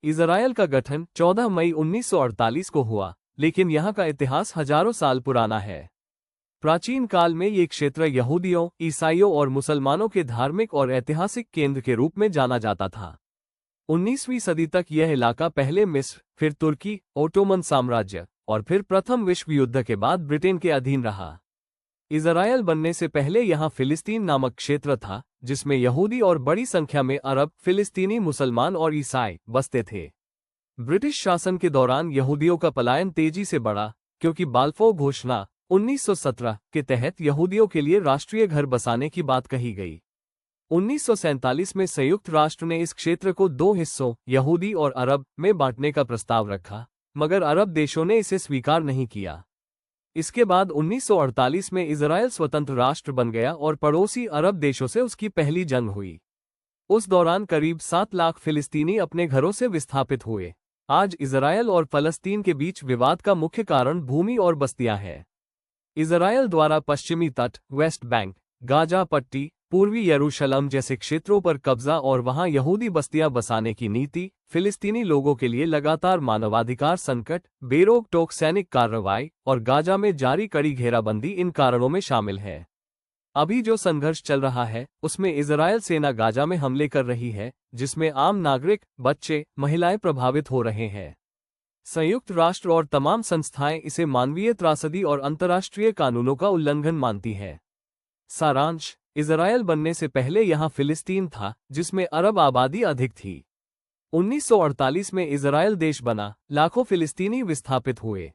Israel का गठन 14 मई 1948 को हुआ, लेकिन यहाँ का इतिहास हजारों साल पुराना है। प्राचीन काल में ये क्षेत्र यहूदियों, ईसाइयों और मुसलमानों के धार्मिक और ऐतिहासिक केंद्र के रूप में जाना जाता था। 19वीं सदी तक यह इलाका पहले मिस्र, फिर तुर्की, ओटोमन साम्राज्य और फिर प्रथम विश्व युद्ध के बाद ब्रिटेन के अधीन रहा। इजरायल बनने से पहले यहाँ फिलिस्तीन नामक क्षेत्र था, जिसमें यहूदी और बड़ी संख्या में अरब, फिलिस्तीनी, मुसलमान और ईसाई बसते थे। ब्रिटिश शासन के दौरान यहूदियों का पलायन तेजी से बढ़ा, क्योंकि बाल्फोर घोषणा 1917 के तहत यहूदियों के लिए राष्ट्रीय घर बसाने की बात कही गई। 1947 में संयुक्त राष्ट्र ने इस क्षेत्र को दो हिस्सों, यहूदी और अरब, में बांटने का प्रस्ताव रखा, मगर अरब देशों ने इसे स्वीकार नहीं किया। इसके बाद 1948 में इजरायल स्वतंत्र राष्ट्र बन गया और पड़ोसी अरब देशों से उसकी पहली जंग हुई। उस दौरान करीब 7 लाख फिलिस्तीनी अपने घरों से विस्थापित हुए। आज इजरायल और फलस्तीन के बीच विवाद का मुख्य कारण भूमि और बस्तियां हैं। इजरायल द्वारा पश्चिमी तट, वेस्ट बैंक, गाजा पट्टी, पूर्वी यरूशलेम जैसे क्षेत्रों पर कब्जा और वहां यहूदी बस्तियां बसाने की नीति फिलिस्तीनी लोगों के लिए लगातार मानवाधिकार संकट, बेरोक टोक सैनिक कार्रवाई और गाजा में जारी कड़ी घेराबंदी इन कारणों में शामिल है। अभी जो संघर्ष चल रहा है उसमें इजरायल सेना गाजा में हमले कर रही है, जिसमें आम नागरिक, बच्चे, महिलाएं प्रभावित हो रहे हैं। संयुक्त राष्ट्र और तमाम संस्थाएं इसे मानवीय त्रासदी और अंतर्राष्ट्रीय कानूनों का उल्लंघन मानती है। सारांश: इजरायल बनने से पहले यहाँ फिलिस्तीन था, जिसमें अरब आबादी अधिक थी। 1948 में इजरायल देश बना, लाखों फिलिस्तीनी विस्थापित हुए।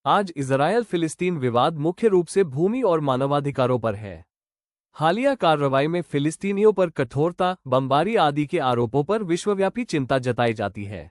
आज इजरायल फिलिस्तीन विवाद मुख्य रूप से भूमि और मानवाधिकारों पर है। हालिया कार्रवाई में फिलिस्तीनियों पर कठोरता, बमबारी आदि के आरोपों पर विश्वव्यापी चिंता जताई जाती है।